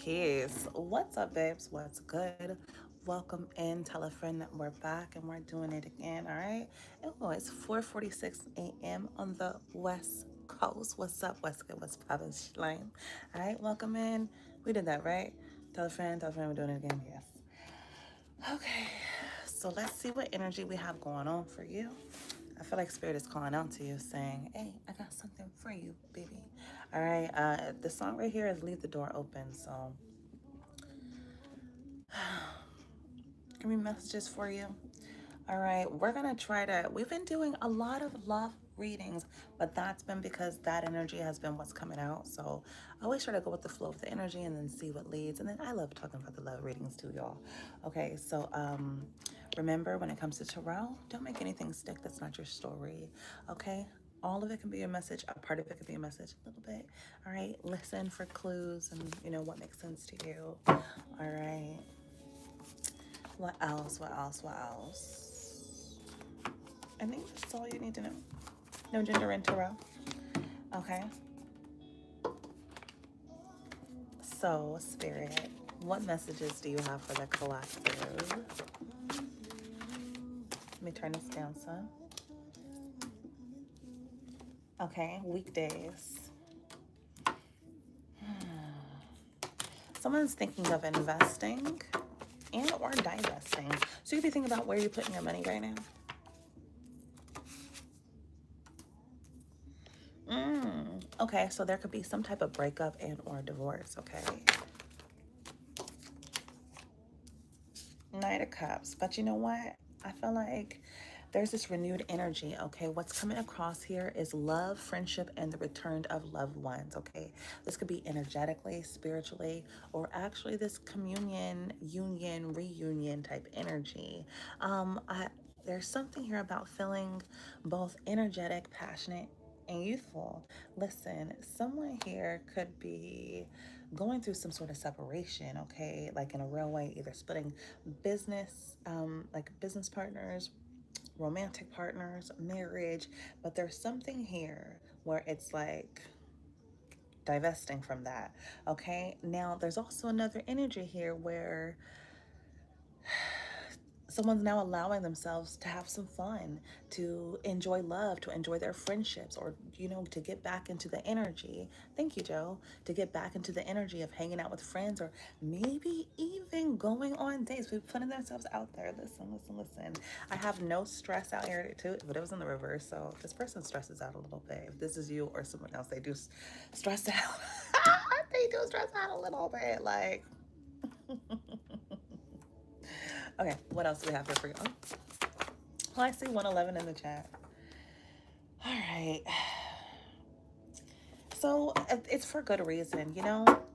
Peace. What's up, babes? What's good? Welcome in. Tell a friend that we're back and we're doing it again, all right? Oh, it's 4:46 a.m. on the West Coast. What's up? What's good? What's poppin', Slime? All right, welcome in. We did that, right? Tell a friend we're doing it again. Yes. Okay, so let's see what energy we have going on for you. I feel like Spirit is calling out to you saying, hey, I got something for you, baby. All right, the song right here is Leave the Door Open. So, give me messages for you. All right, we're going to try to, we've been doing a lot of love readings, but that's been because that energy has been what's coming out. So I always try to go with the flow of the energy and then see what leads. And then I love talking about the love readings too, y'all. Okay, so remember, when it comes to tarot, don't make anything stick that's not your story. Okay, all of it can be a message. A part of it can be a message, a little bit. All right, listen for clues and what makes sense to you. All right, what else? What else? What else? I think that's all you need to know. No gender in tarot. Okay. So, Spirit, what messages do you have for the collective? Let me turn this down some. Okay, weekdays. Someone's thinking of investing and or divesting. So you could be thinking about where you're putting your money right now. Okay, so there could be some type of breakup and or divorce, okay? Knight of Cups. But you know what? I feel like there's this renewed energy, okay? What's coming across here is love, friendship, and the return of loved ones, okay? This could be energetically, spiritually, or actually this communion, union, reunion type energy. There's something here about feeling both energetic, passionate, and youthful. Listen, someone here could be going through some sort of separation, okay? Like in a real way, either splitting business, like business partners, romantic partners, marriage, but there's something here where it's like divesting from that, okay? Now, there's also another energy here where someone's now allowing themselves to have some fun, to enjoy love, to enjoy their friendships, or, to get back into the energy. Thank you, Joe. To get back into the energy of hanging out with friends, or maybe even going on dates. We're putting themselves out there. Listen, listen, listen. I have no stress out here too, but it was in the reverse. So this person stresses out a little bit. If this is you or someone else, they do stress out. They do stress out a little bit. Like, okay, what else do we have here for you? Oh, I see 111 in the chat. All right. So it's for good reason,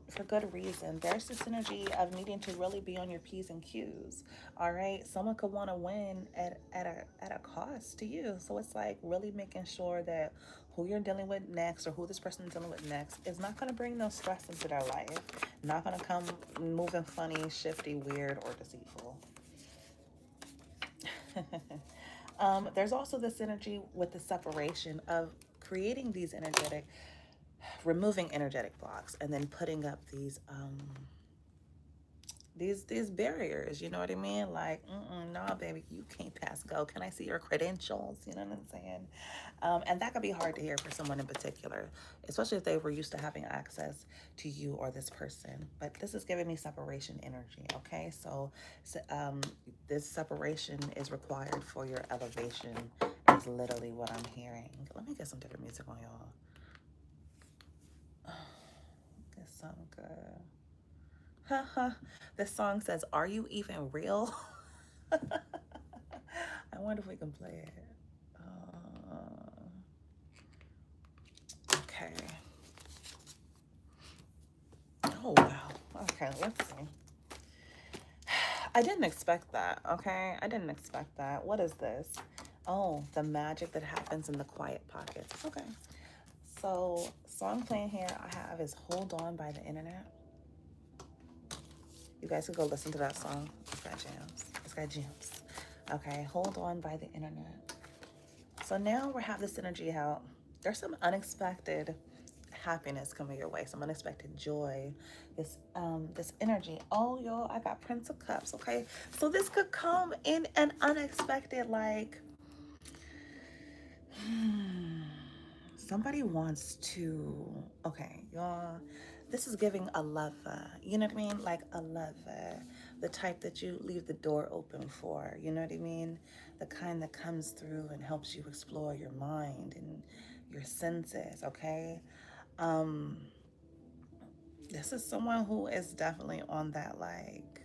for good reason. There's this energy of needing to really be on your P's and Q's. All right. Someone could want to win at a cost to you. So it's like really making sure that who you're dealing with next or who this person is dealing with next is not going to bring no stress into their life. Not going to come moving funny, shifty, weird, or deceitful. There's also this energy with the separation of creating removing energetic blocks, and then putting up these barriers. You know what I mean? Like, nah, baby, you can't pass go. Can I see your credentials? You know what I'm saying? And that could be hard to hear for someone in particular, especially if they were used to having access to you or this person. But this is giving me separation energy, okay? So this separation is required for your elevation, is literally what I'm hearing. Let me get some different music on y'all. Get some good. Haha. This song says, "Are you even real?" I wonder if we can play it. Okay. Oh, wow. Okay, let's see. I didn't expect that, okay? I didn't expect that. What is this? Oh, the magic that happens in the quiet pockets. Okay. So, song playing here I have is Hold On by the Internet. You guys could go listen to that song. It's got jams. It's got gems. Okay, Hold On by the Internet. So now we have this energy out. There's some unexpected happiness coming your way, some unexpected joy, this energy. Oh, yo, I got Prince of Cups. Okay, so this could come in an unexpected, like, somebody wants to. Okay, y'all. This is giving a lover. You know what I mean? Like a lover, the type that you leave the door open for. You know what I mean? The kind that comes through and helps you explore your mind and your senses. Okay. Um, this is someone who is definitely on that, like,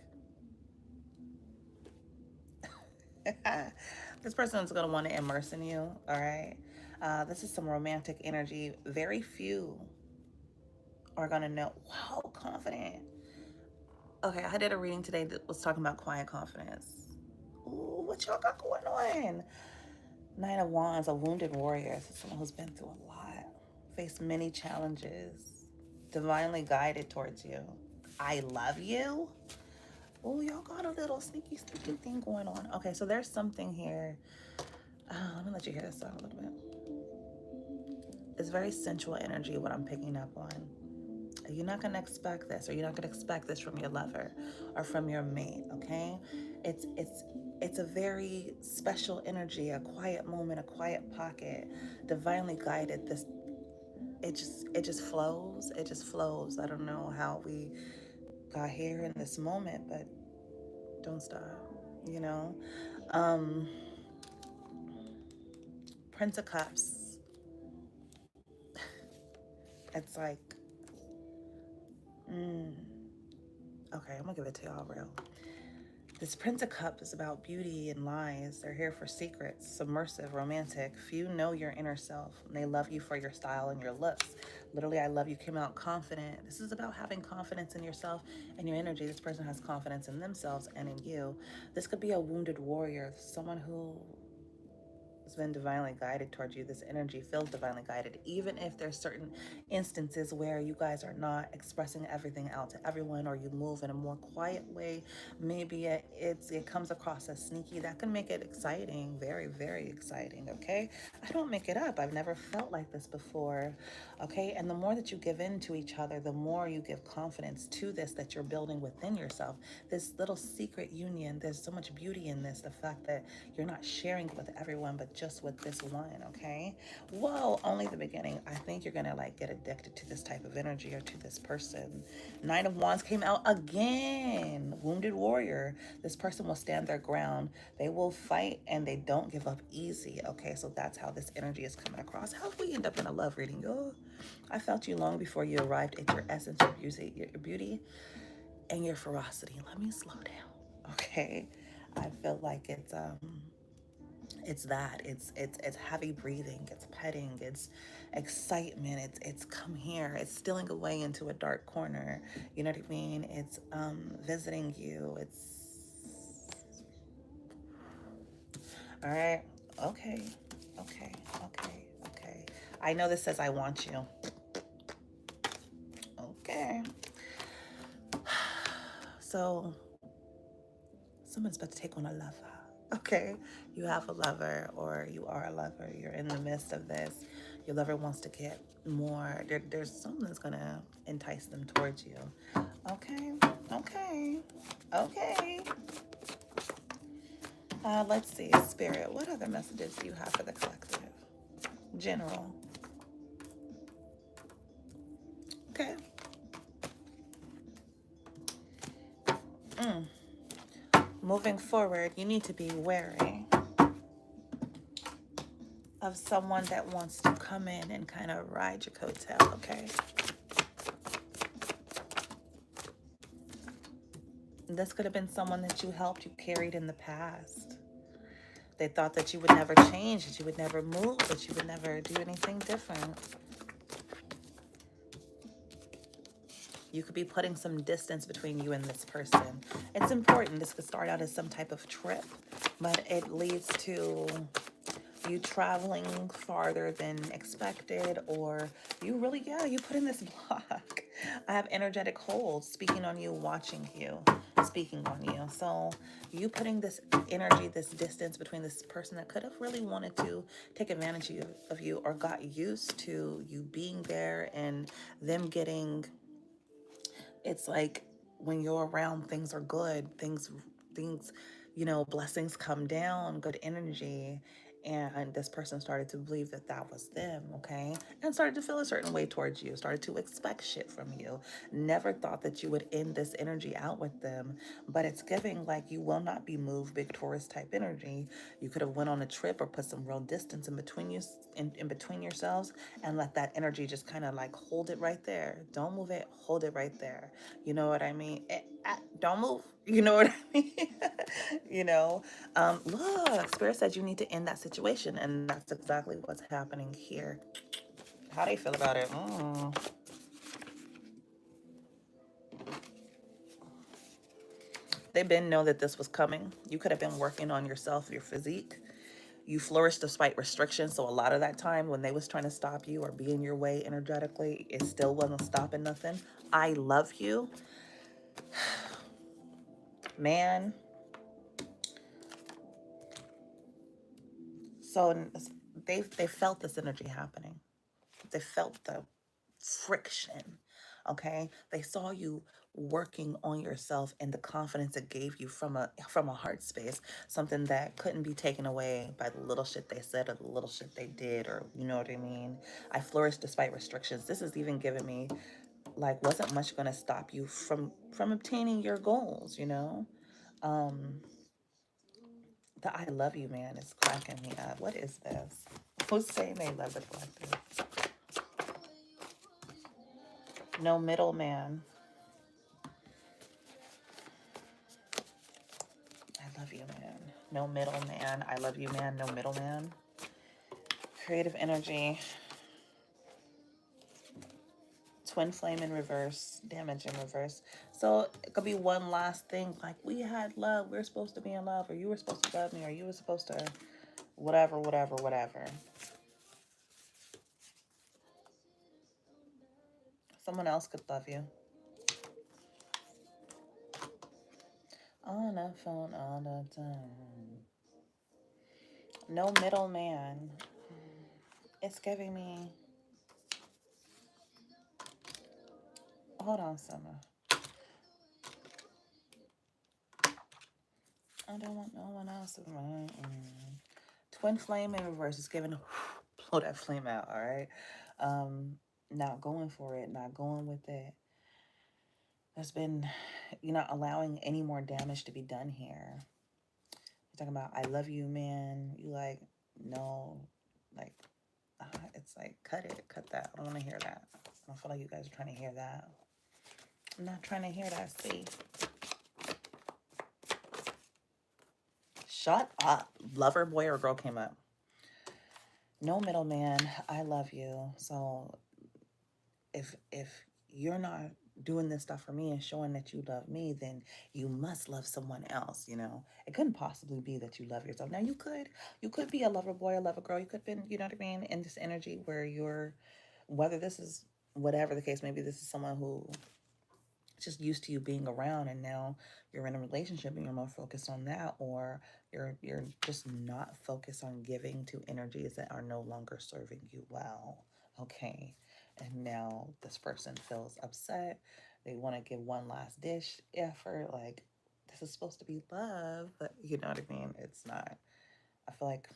this person is going to want to immerse in you, all right? This is some romantic energy. Very few are going to know, wow, confident. Okay, I did a reading today that was talking about quiet confidence. Ooh, what y'all got going on? Nine of Wands, a wounded warrior. This is someone who's been through a lot, faced many challenges, divinely guided towards you. I love you. Oh, y'all got a little sneaky thing going on. Okay, so there's something here. Let me let you hear this out a little bit. It's very sensual energy, what I'm picking up on. You're not going to expect this, or you're not going to expect this from your lover or from your mate, okay? It's a very special energy, a quiet moment, a quiet pocket, divinely guided. It just flows. It just flows. I don't know how we got here in this moment, but don't stop, you know? Prince of Cups. It's like, okay, I'm gonna give it to y'all real. This Prince of Cups is about beauty and lies. They're here for secrets, submersive, romantic. Few know your inner self, and they love you for your style and your looks. Literally, I love you came out confident. This is about having confidence in yourself and your energy. This person has confidence in themselves and in you. This could be a wounded warrior, someone who has been divinely guided towards you. This energy feels divinely guided, even if there's certain instances where you guys are not expressing everything out to everyone, or you move in a more quiet way. Maybe it comes across as sneaky. That can make it exciting, very, very exciting. Okay, I don't make it up. I've never felt like this before. Okay, and the more that you give in to each other, the more you give confidence to this that you're building within yourself. This little secret union, there's so much beauty in this. The fact that you're not sharing it with everyone, but just with this one. Okay, whoa, only the beginning. I think you're gonna like get addicted to this type of energy or to this person. Nine of Wands came out again. Wounded warrior. This person will stand their ground. They will fight and they don't give up easy. Okay, so that's how this energy is coming across. How did we end up in a love reading? Oh, I felt you long before you arrived at your essence, your beauty and your ferocity. Let me slow down. Okay, I feel like it's that it's heavy breathing, it's petting, it's excitement, it's come here, it's stealing away into a dark corner, you know what I mean? It's visiting you. It's all right. Okay, okay, okay. I know this says I want you. Okay, so someone's about to take on a lover. Okay, you have a lover, or you are a lover. You're in the midst of this. Your lover wants to get more. There's something that's gonna entice them towards you. Okay, okay, okay. Let's see, Spirit. What other messages do you have for the collective? General. Okay. Moving forward, you need to be wary of someone that wants to come in and kind of ride your coattail, okay? This could have been someone that you helped, you carried in the past. They thought that you would never change, that you would never move, that you would never do anything different. You could be putting some distance between you and this person. It's important. This could start out as some type of trip, but it leads to you traveling farther than expected, or you really, you put in this block. I have energetic holes speaking on you, watching you, speaking on you. So you putting this energy, this distance between this person that could have really wanted to take advantage of you, or got used to you being there and them getting, it's like when you're around, things are good, things, blessings come down, good energy. And this person started to believe that that was them, okay? And started to feel a certain way towards you, started to expect shit from you. Never thought that you would end this energy out with them, but it's giving like you will not be moved, big Taurus type energy. You could have went on a trip or put some real distance in between you, in between yourselves, and let that energy just kind of like hold it right there. Don't move it, hold it right there. You know what I mean? Don't move. You know what I mean? Look, Spirit said you need to end that situation, and that's exactly what's happening here. How do you feel about it? They been know that this was coming. You could have been working on yourself, your physique. You flourished despite restrictions. So a lot of that time when they was trying to stop you or be in your way energetically, it still wasn't stopping nothing. I love you, man. So they felt this energy happening. They felt the friction. Okay, they saw you working on yourself and the confidence it gave you from a heart space, something that couldn't be taken away by the little shit they said or the little shit they did, or you know what I mean. I flourished despite restrictions. This is even giving me like wasn't much going to stop you from obtaining your goals, um the I love you man is cracking me up. What is this? Who's saying they love it like this? No middleman. I love you, man. No middleman. I love you, man. No middleman. Creative energy. Twin flame in reverse. Damage in reverse. So it could be one last thing. Like, we had love. We were supposed to be in love. Or you were supposed to love me. Or you were supposed to whatever, whatever, whatever. Someone else could love you. On the phone all the time. No middleman. It's giving me... Hold on, Summer. I don't want no one else. Twin flame in reverse is giving... Blow that flame out, all right? Not going for it, not going with it. There's been... You're not allowing any more damage to be done here. You're talking about, I love you, man. You like, no. Like, it's like, cut it. Cut that. I don't want to hear that. I don't feel like you guys are trying to hear that. I'm not trying to hear that, see? Shut up. Lover, boy, or girl came up. No middleman. I love you. So if you're not doing this stuff for me and showing that you love me, then you must love someone else. It couldn't possibly be that you love yourself. Now you could be a lover boy, a lover girl. You could have been, you know what I mean, in this energy where you're, whether this is whatever the case, maybe this is someone who just used to you being around, and now you're in a relationship and you're more focused on that, or you're just not focused on giving to energies that are no longer serving you well. Okay. And now this person feels upset. They want to give one last dish effort, like this is supposed to be love, but you know what I mean, it's not. I feel like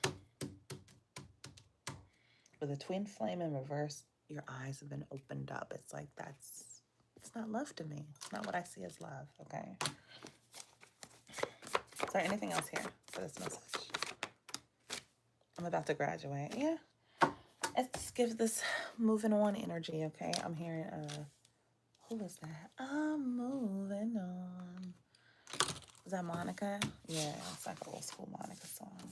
with a twin flame in reverse, your eyes have been opened up. It's like it's not love to me. It's not what I see as love, okay? Is there anything else here for this message? I'm about to graduate. Yeah. Let's give this moving on energy, okay? I'm hearing, who is that? I'm moving on. Is that Monica? Yeah, it's like an old school Monica song.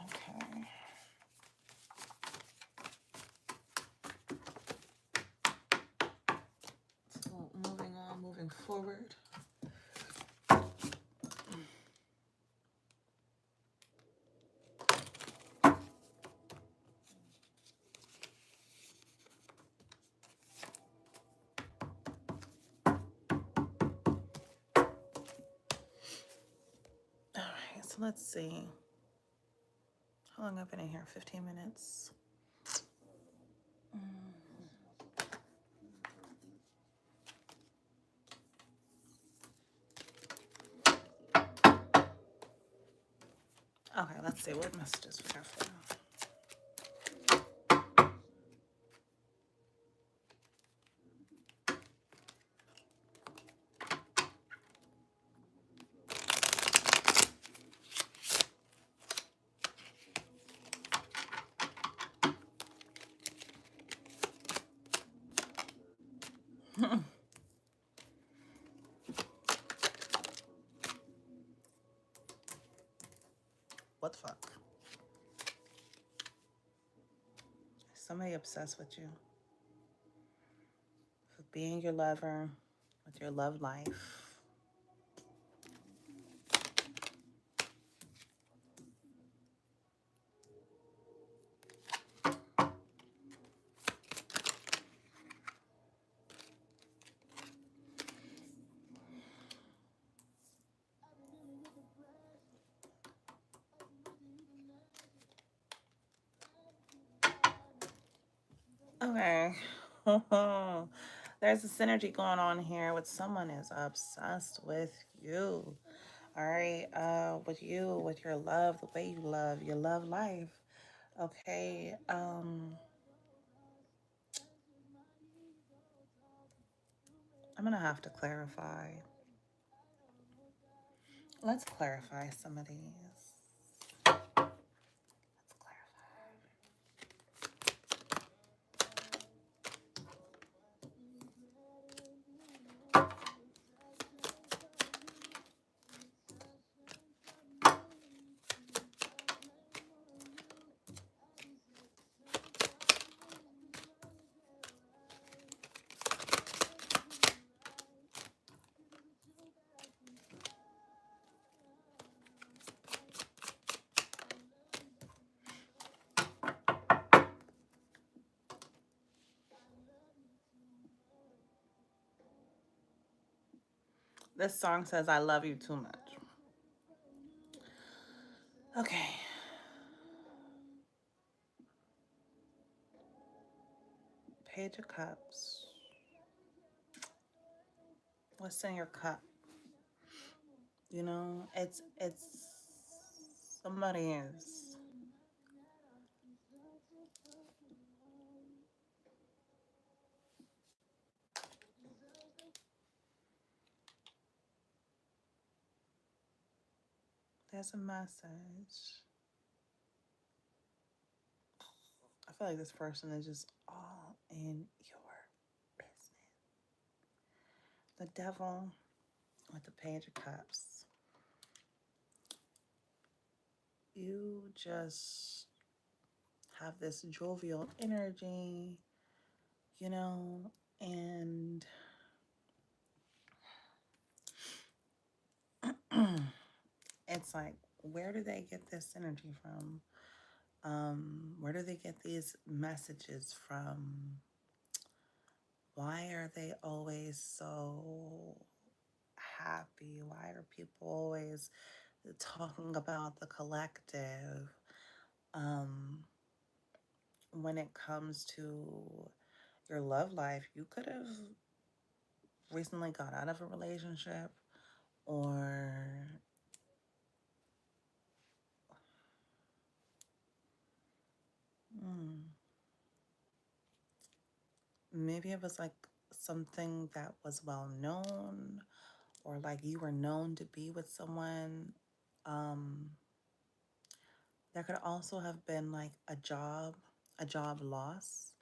Okay. So moving on, moving forward. Let's see. How long I've been in here? 15 minutes. Okay, let's see what messages we have for you. What the fuck? Somebody obsessed with you. With being your lover, with your love life. Okay. There's a synergy going on here with someone is obsessed with you. All right. With you, with your love, the way you love, your love life. Okay. I'm gonna have to clarify. Let's clarify some of these. Let's clarify. This song says I love you too much. Okay. Page of Cups. What's in your cup? You know, it's somebody is. There's a message. I feel like this person is just all in your business. The devil with the Page of Cups. You just have this jovial energy, you know, and it's like, where do they get this energy from? Where do they get these messages from? Why are they always so happy? Why are people always talking about the collective? Um, when it comes to your love life, you could have recently got out of a relationship, or mm, maybe it was like something that was well known, or like you were known to be with someone. Um, there could also have been like a job loss.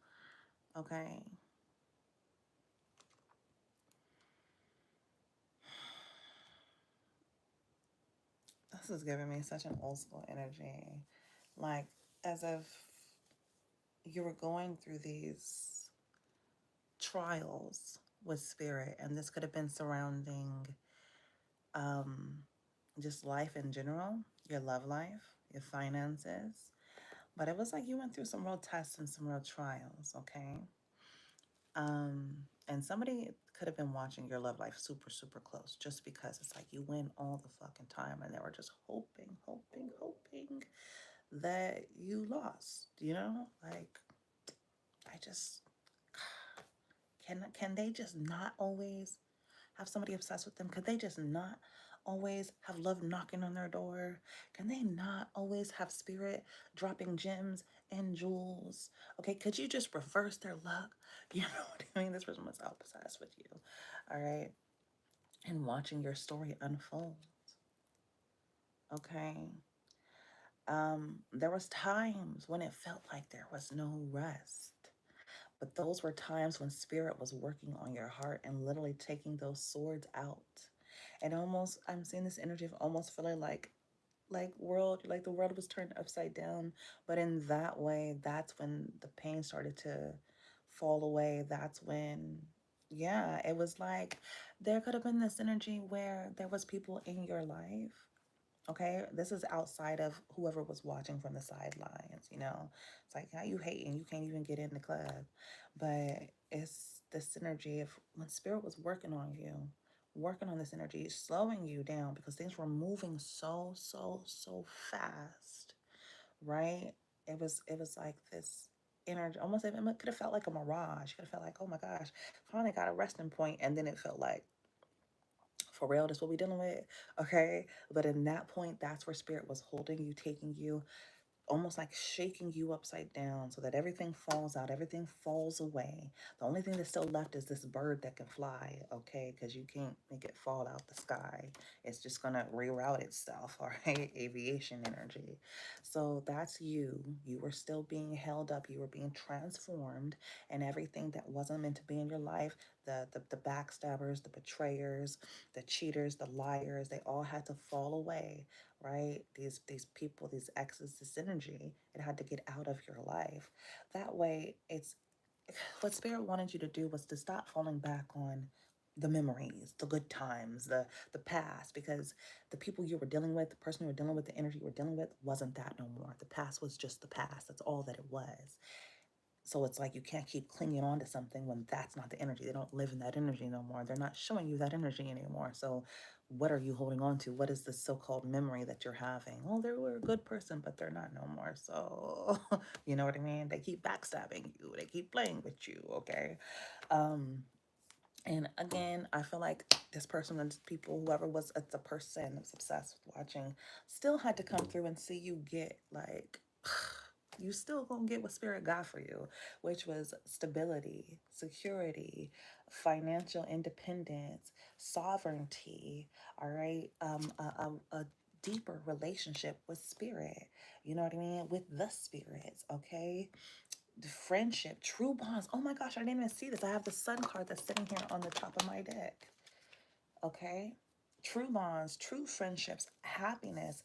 Okay. This is giving me such an old school energy. Like, as if you were going through these trials with spirit, and this could have been surrounding um, just life in general, your love life, your finances. But it was like you went through some real tests and some real trials, okay? And somebody could have been watching your love life super, super close just because it's like you win all the fucking time and they were just hoping that you lost, you know? Like, I just, can they just not always have somebody obsessed with them? Could they just not always have love knocking on their door? Can they not always have spirit dropping gems and jewels? Okay, could you just reverse their luck? You know what I mean? This person was obsessed with you. All right. And watching your story unfold. Okay. There was times when it felt like there was no rest. But those were times when spirit was working on your heart and literally taking those swords out. And almost, I'm seeing this energy of almost feeling like the world was turned upside down. But in that way, that's when the pain started to fall away. That's when, yeah, it was like there could have been this energy where there was people in your life. Okay, this is outside of whoever was watching from the sidelines, you know. It's like, how you hating? You can't even get in the club. But it's the synergy of when spirit was working on you, working on this energy, slowing you down because things were moving so fast, right? It was like this energy, almost it could have felt like a mirage. Could have felt like, oh my gosh, finally got a resting point, and then it felt like, for real, that's what we dealing with, okay? But in that point, that's where spirit was holding you, taking you, almost like shaking you upside down so that everything falls out, everything falls away. The only thing that's still left is this bird that can fly, okay? Because you can't make it fall out the sky. It's just gonna reroute itself, all right? Aviation energy. So that's you. You were still being held up. You were being transformed, and everything that wasn't meant to be in your life, the backstabbers, the betrayers, the cheaters, the liars, they all had to fall away, right? These people, these exes, this energy, it had to get out of your life. That way, it's what spirit wanted you to do was to stop falling back on the memories, the good times, the past, because the people you were dealing with, the person you were dealing with, the energy you were dealing with wasn't that no more. The past was just the past. That's all that it was. So it's like you can't keep clinging on to something when that's not the energy. They don't live in that energy no more. They're not showing you that energy anymore. So what are you holding on to? What is this so-called memory that you're having? Oh, they were a good person, but they're not no more. So you know what I mean? They keep backstabbing you. They keep playing with you, okay? Um, and again, I feel like this person and people, whoever was the person was obsessed with watching, still had to come through and see you get like, you still gonna get what spirit got for you, which was stability, security, financial independence, sovereignty, all right, a deeper relationship with spirit, you know what I mean, with the spirits, okay? The friendship, true bonds. Oh my gosh, I didn't even see this. I have the sun card that's sitting here on the top of my deck. Okay? True bonds, true friendships, happiness,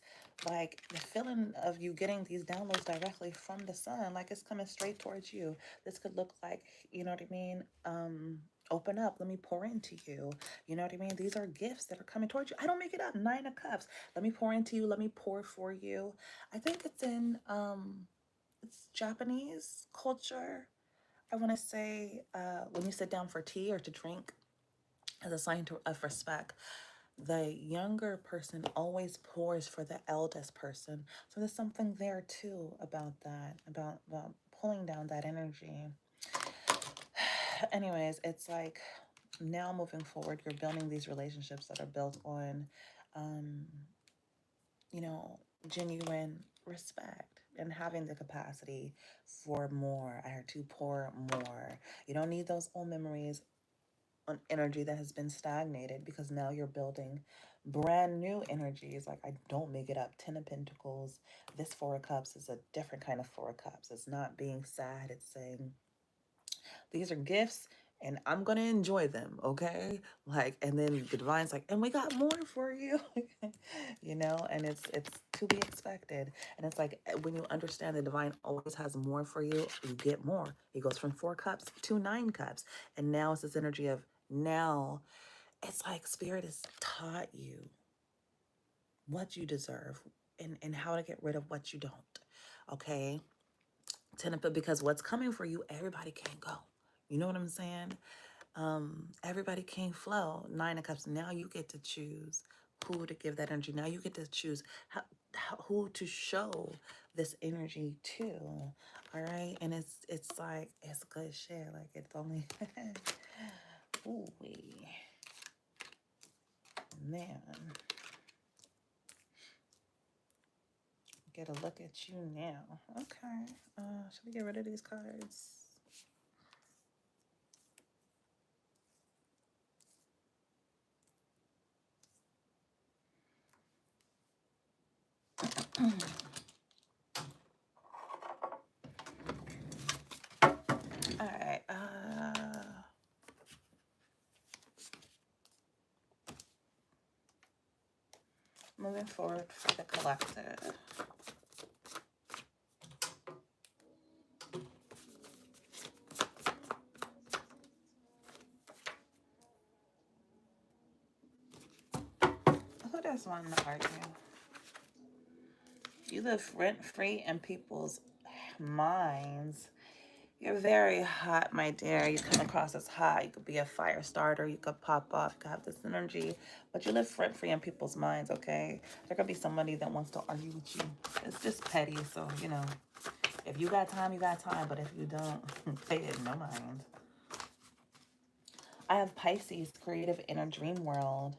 like the feeling of you getting these downloads directly from the sun, like it's coming straight towards you. This could look like, you know what I mean? Open up, let me pour into you. You know what I mean? These are gifts that are coming towards you. I don't make it up. Nine of Cups. Let me pour into you. Let me pour for you. I think it's in it's Japanese culture. I want to say when you sit down for tea or to drink as a sign of respect, the younger person always pours for the eldest person. So there's something there too about that, about pulling down that energy. Anyways, it's like now moving forward, you're building these relationships that are built on, um, you know, genuine respect and having the capacity for more. I heard to pour more. You don't need those old memories on energy that has been stagnated because now you're building brand new energies. Like, I don't make it up. Ten of Pentacles. This Four of Cups is a different kind of Four of Cups. It's not being sad. It's saying these are gifts and I'm gonna enjoy them, okay? Like, and then the divine's like, and we got more for you. You know, and it's to be expected. And it's like when you understand the divine always has more for you, you get more. It goes from 4 cups to 9 cups. And now it's this energy of now it's like spirit has taught you what you deserve and how to get rid of what you don't. Okay? Because what's coming for you, everybody can't go. You know what I'm saying? Everybody can't flow. Nine of Cups. Now you get to choose who to give that energy. Now you get to choose who to show this energy to. All right, and it's like it's good shit. Like it's only, ooh wee, man. Get a look at you now. Okay. Should we get rid of these cards? All right. Moving forward for the collective. Who does want to argue? You live rent-free in people's minds. You're very hot, my dear. You come across as hot. You could be a fire starter. You could pop off. You could have this energy. But you live rent-free in people's minds, okay? There could be somebody that wants to argue with you. It's just petty, so, you know. If you got time, you got time. But if you don't, pay it no mind. I have Pisces, creative inner dream world.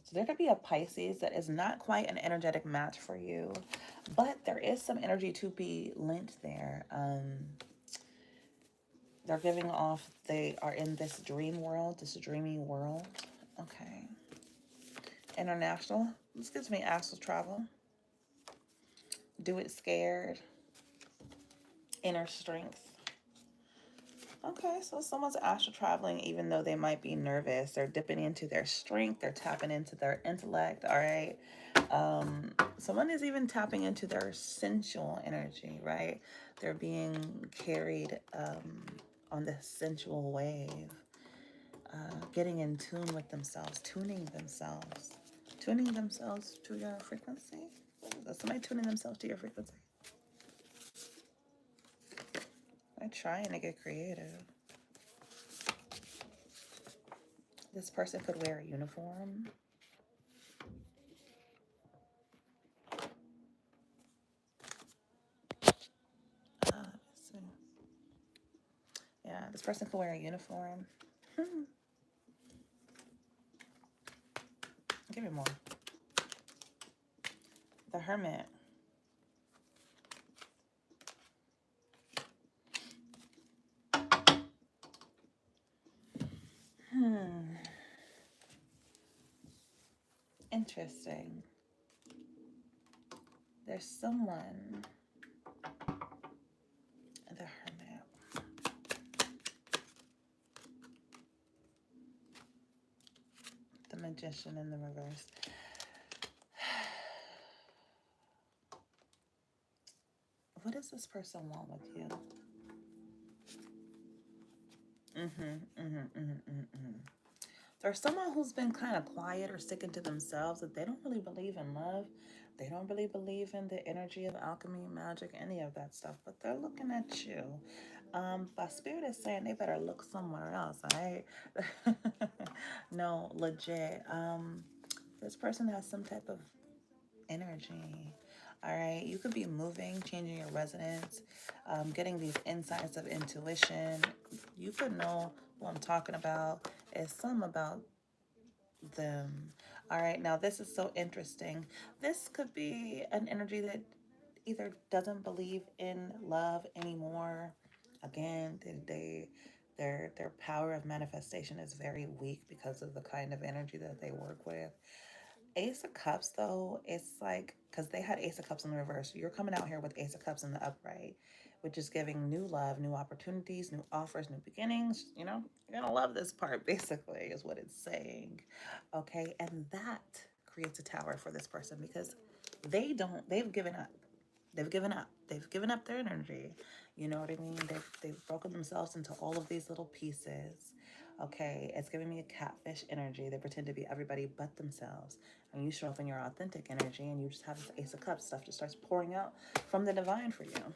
So there could be a Pisces that is not quite an energetic match for you, but there is some energy to be lent there. They're giving off, they are in this dream world, this dreamy world. Okay. International. This gives me astral travel. Do it scared. Inner strength. Okay, so someone's astral traveling even though they might be nervous. They're dipping into their strength. They're tapping into their intellect, all right? Someone is even tapping into their sensual energy, right? They're being carried on the sensual wave, getting in tune with themselves, tuning themselves to your frequency. Somebody tuning themselves to your frequency. They're trying to get creative. This person could wear a uniform. Let's see. Yeah, this person could wear a uniform. Give me more. The Hermit. Interesting. There's someone. The Hermit. The Magician in the reverse. What does this person want with you? There's someone who's been kind of quiet or sticking to themselves, that they don't really believe in love. They don't really believe in the energy of alchemy, magic, any of that stuff. But they're looking at you. But Spirit is saying they better look somewhere else, all right? No, legit. This person has some type of energy. All right, you could be moving, changing your residence, getting these insights of intuition. You could know what I'm talking about. It's some about them. All right, now this is so interesting. This could be an energy that either doesn't believe in love anymore. Again, their power of manifestation is very weak because of the kind of energy that they work with. Ace of Cups, though, it's like, because they had Ace of Cups in the reverse. You're coming out here with Ace of Cups in the upright, which is giving new love, new opportunities, new offers, new beginnings. You know, you're going to love this part, basically, is what it's saying. Okay, and that creates a tower for this person because they've given up. They've given up. They've given up their energy. You know what I mean? They've broken themselves into all of these little pieces. Okay, it's giving me a catfish energy. They pretend to be everybody but themselves. And you show up in your authentic energy and you just have this Ace of Cups. Stuff just starts pouring out from the divine for you.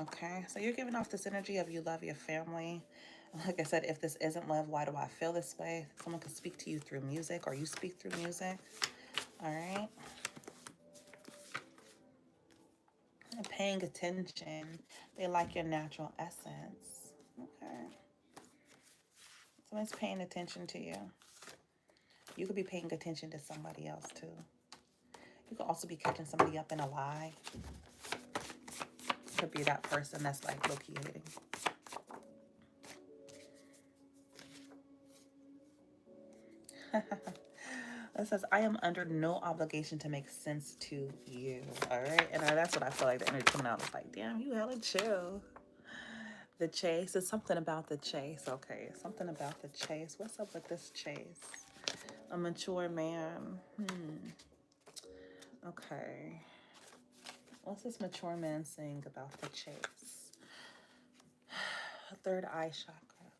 Okay, so you're giving off this energy of you love your family. Like I said, if this isn't love, why do I feel this way? Someone can speak to you through music, or you speak through music. All right. And paying attention. They like your natural essence. Okay. Someone's paying attention to you. You could be paying attention to somebody else too. You could also be catching somebody up in a lie. Could be that person that's like locating. It says, I am under no obligation to make sense to you. All right. And that's what I feel like the energy coming out is like, damn, you hella chill. The chase is something about the chase. Okay. Something about the chase. What's up with this chase? A mature man. Okay. What's this mature man saying about the chase? Third eye chakra.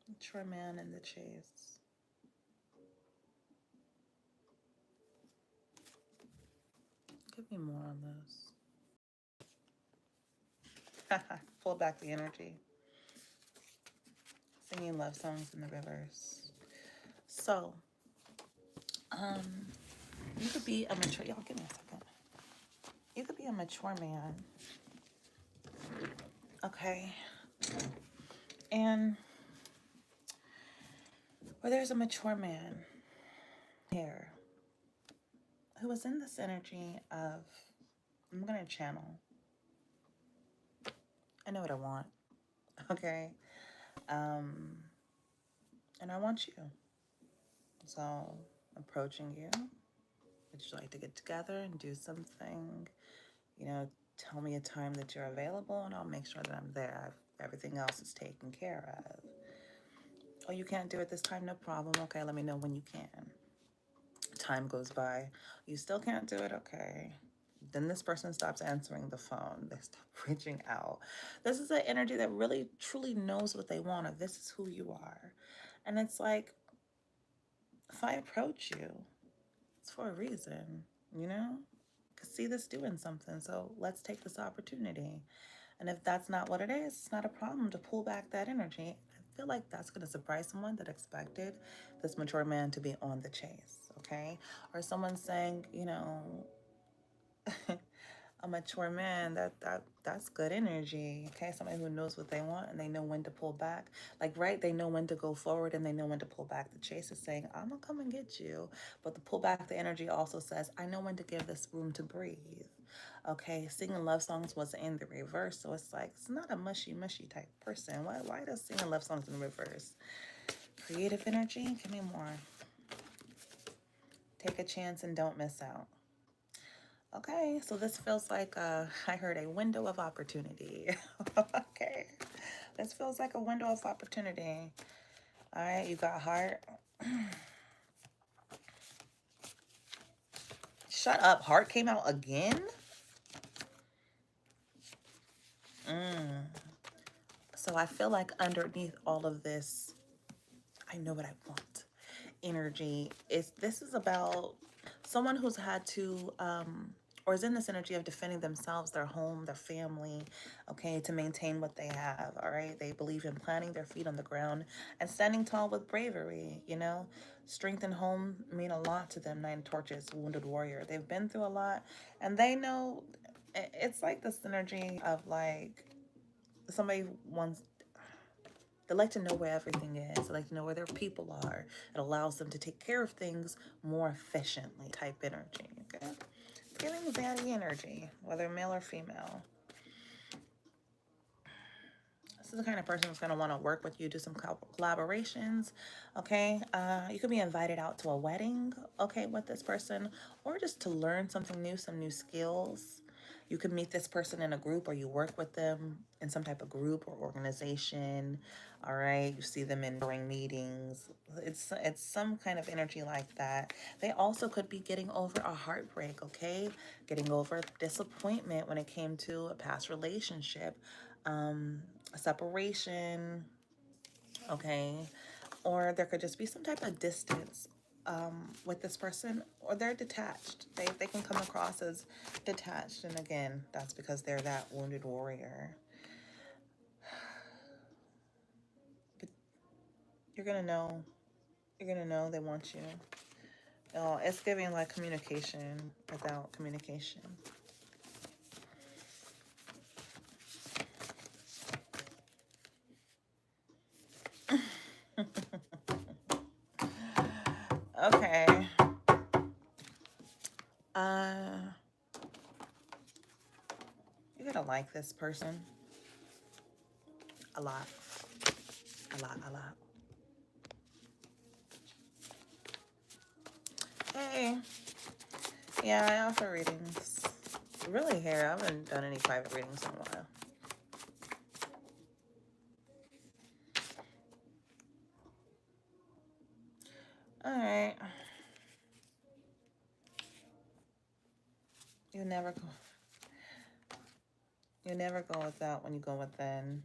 Mature man in the chase. Give me more on this. Pull back the energy. Singing love songs in the reverse. So, you could be a mature, y'all give me a second. You could be a mature man. Okay. And where there's a mature man here who is in this energy of, I'm going to channel. I know what I want. Okay. And I want you. So, approaching you. Would you like to get together and do something? You know, tell me a time that you're available and I'll make sure that I'm there. Everything else is taken care of. Oh, you can't do it this time? No problem. Okay, let me know when you can. Time goes by. You still can't do it? Okay. Then this person stops answering the phone. They stop reaching out. This is an energy that really, truly knows what they want, or this is who you are. And it's like, if I approach you, it's for a reason, you know? I could see this doing something, so let's take this opportunity. And if that's not what it is, it's not a problem to pull back that energy. I feel like that's going to surprise someone that expected this mature man to be on the chase, okay? Or someone saying, you know, a mature man, that's good energy, okay? Somebody who knows what they want and they know when to pull back. Like, right, they know when to go forward and they know when to pull back. The chase is saying, I'm gonna come and get you. But the pull back the energy also says, I know when to give this room to breathe. Okay, singing love songs was in the reverse, so it's like, it's not a mushy type person. Why does singing love songs in the reverse? Creative energy, give me more. Take a chance and don't miss out. Okay, so this feels like I heard a window of opportunity. Okay, this feels like a window of opportunity. All right, you got heart. Shut up, heart came out again? So I feel like underneath all of this, I know what I want. Energy is, this is about someone who's had to or is in this energy of defending themselves, their home, their family, okay, to maintain what they have. All right, they believe in planting their feet on the ground and standing tall with bravery. You know, strength and home mean a lot to them. Nine torches, wounded warrior, they've been through a lot and they know. It's like this energy of like somebody wants, they like to know where everything is. They like to know where their people are. It allows them to take care of things more efficiently. Type energy, okay? Feeling zaddy energy, whether male or female. This is the kind of person who's going to want to work with you, do some collaborations, okay? You could be invited out to a wedding, okay, with this person, or just to learn something new, some new skills. You could meet this person in a group or you work with them in some type of group or organization, all right? You see them in during meetings. It's some kind of energy like that. They also could be getting over a heartbreak, okay? Getting over disappointment when it came to a past relationship, a separation, okay? Or there could just be some type of distance with this person, or they're detached. They can come across as detached, and again, that's because they're that wounded warrior. But you're gonna know. You're gonna know they want you. Oh, it's giving like communication without communication. Okay. Uh, you're gonna like this person a lot, a lot, a lot. Hey, yeah, I offer readings. Really here, I haven't done any private readings in a while. All right. You never go. You never go without when you go within.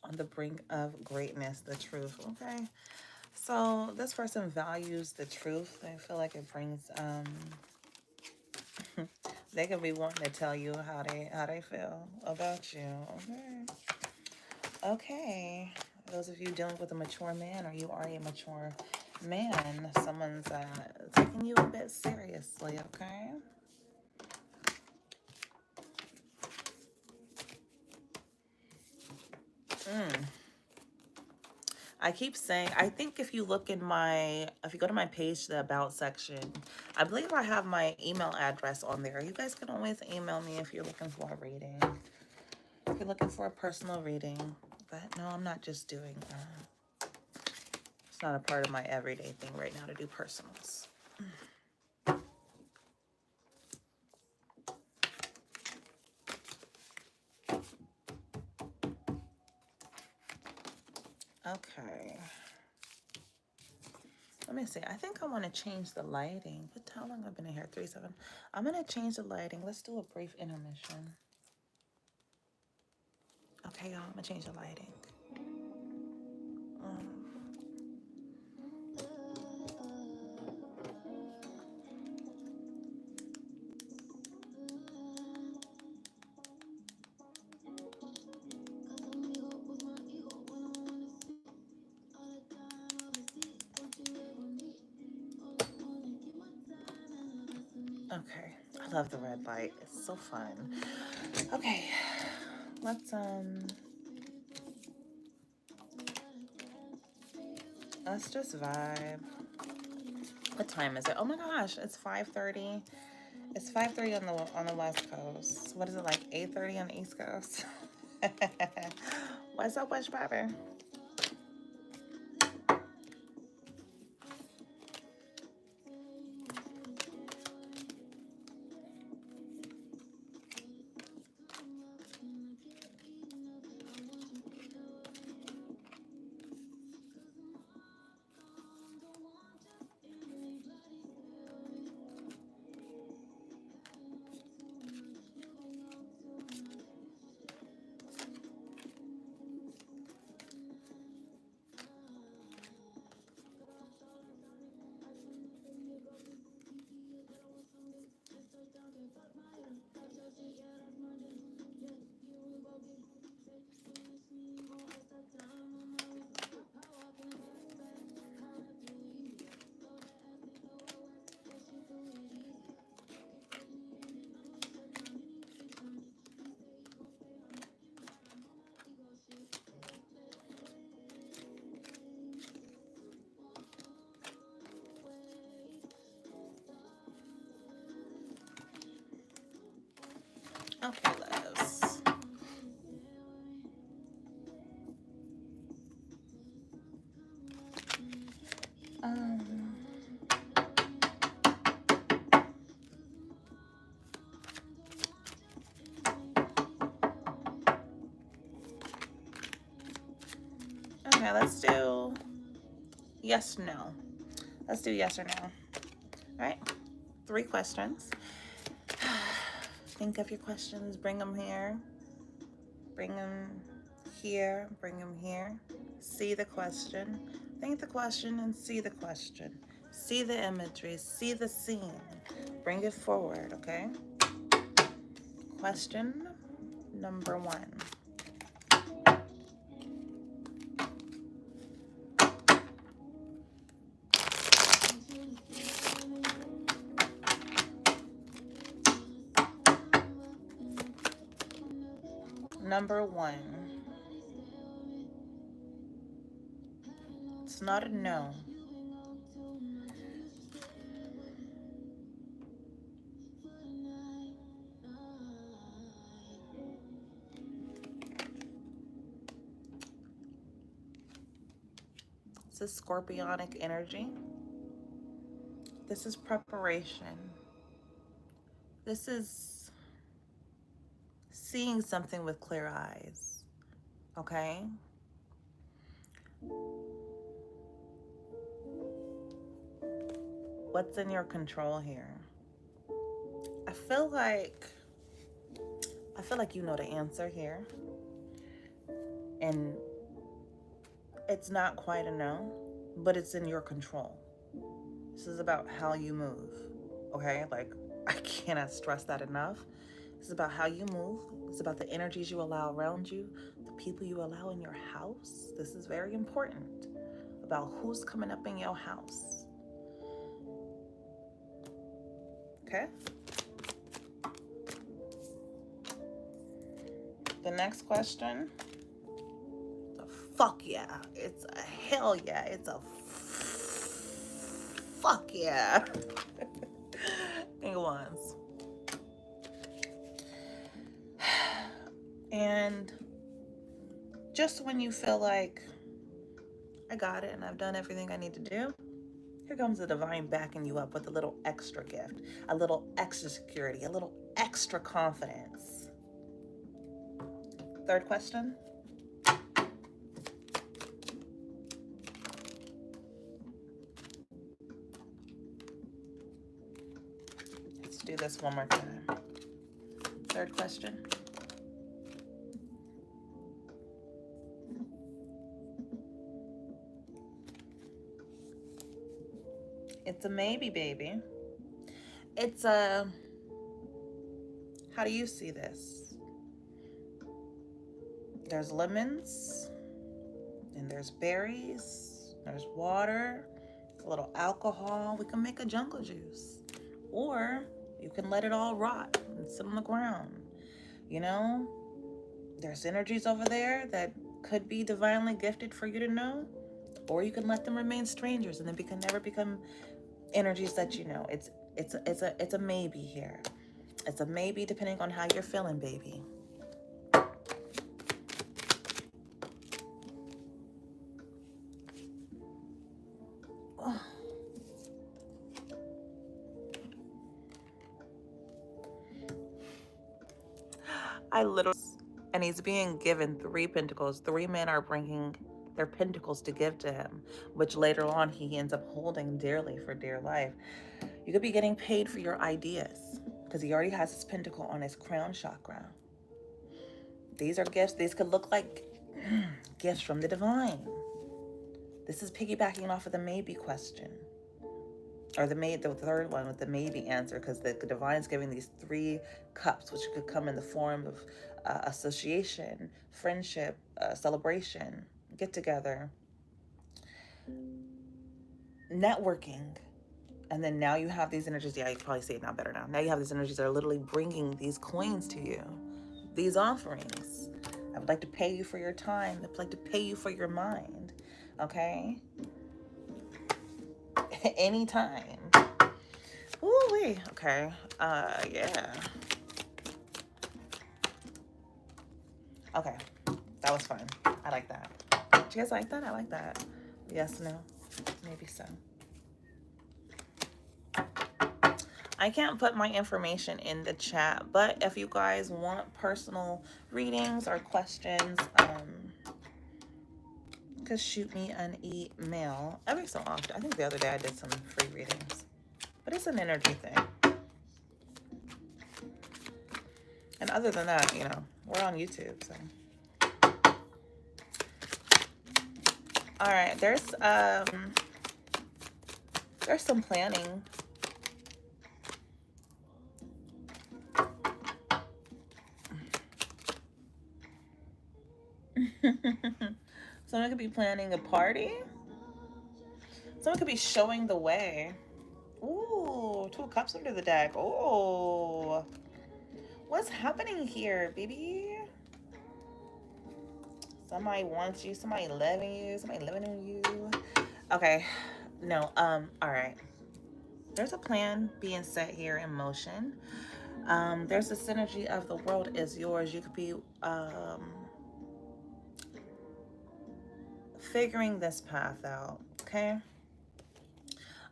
On the brink of greatness, the truth. Okay. So this person values the truth. They feel like it brings they could be wanting to tell you how they feel about you. Okay. Okay. Those of you dealing with a mature man, or you are a mature man, someone's taking you a bit seriously, okay? I keep saying, I think if you look in if you go to my page, the About section, I believe I have my email address on there. You guys can always email me if you're looking for a reading. If you're looking for a personal reading. But no, I'm not just doing, it's not a part of my everyday thing right now to do personals. Okay. Let me see. I think I want to change the lighting. How long have I been in here? 3-7. I'm going to change the lighting. Let's do a brief intermission. Okay, y'all. I'm going to change the lighting. Okay. I love the red light. It's so fun. Okay. Let's just vibe. What time is it? Oh my gosh, it's 5:30. It's 5:30 on the West Coast. What is it, like 8:30 on the East Coast? What's up, West Pepper? Okay, loves. Um, okay, let's do yes, no. Let's do yes or no. All right, 3 questions. Think of your questions, bring them here. Bring them here, bring them here. See the question. Think the question and see the question. See the imagery, see the scene. Bring it forward, okay? Question number 1. Number 1. It's not a no. It's a scorpionic energy. This is preparation. This is seeing something with clear eyes, okay? What's in your control here? I feel like you know the answer here. And it's not quite a no, but it's in your control. This is about how you move, okay? Like, I cannot stress that enough. This is about how you move. It's about the energies you allow around you, the people you allow in your house. This is very important. About who's coming up in your house. Okay? The next question. Fuck yeah. It's a hell yeah. It's a fuck yeah. It was. And just when you feel like I got it and I've done everything I need to do, here comes the divine backing you up with a little extra gift, a little extra security, a little extra confidence. Third question. Let's do this one more time. Third question. It's a maybe, baby. It's a, how do you see this? There's lemons, and there's berries, there's water, a little alcohol. We can make a jungle juice. Or you can let it all rot and sit on the ground. You know, there's energies over there that could be divinely gifted for you to know, or you can let them remain strangers and then can never become energies that you know. It's a maybe here. It's a maybe depending on how you're feeling, baby. Oh. And he's being given 3 pentacles. 3 men are bringing their pentacles to give to him, which later on he ends up holding dearly for dear life. You could be getting paid for your ideas because he already has his pentacle on his crown chakra. These are gifts. These could look like gifts from the divine. This is piggybacking off of the maybe question. Or the third one with the maybe answer, because the divine's giving these 3 cups, which could come in the form of association, friendship, celebration, get together, networking. And then now you have these energies. Yeah, you can probably see it now better now. Now you have these energies that are literally bringing these coins to you, these offerings. I would like to pay you for your time. I would like to pay you for your mind. Okay? Anytime. Ooh-wee. Okay. Yeah. Okay. That was fun. I like that. Did you guys like that? I like that. Yes, no? Maybe so. I can't put my information in the chat, but if you guys want personal readings or questions, just shoot me an email every so often. I think the other day I did some free readings, but it's an energy thing. And other than that, you know, we're on YouTube, so. All right, there's There's some planning. Someone could be planning a party. Someone could be showing the way. Ooh, 2 cups under the deck. Oh, what's happening here, baby? Somebody wants you, somebody loving you, somebody living in you. Okay, no, all right. There's a plan being set here in motion. There's the synergy of the world is yours. You could be figuring this path out, okay?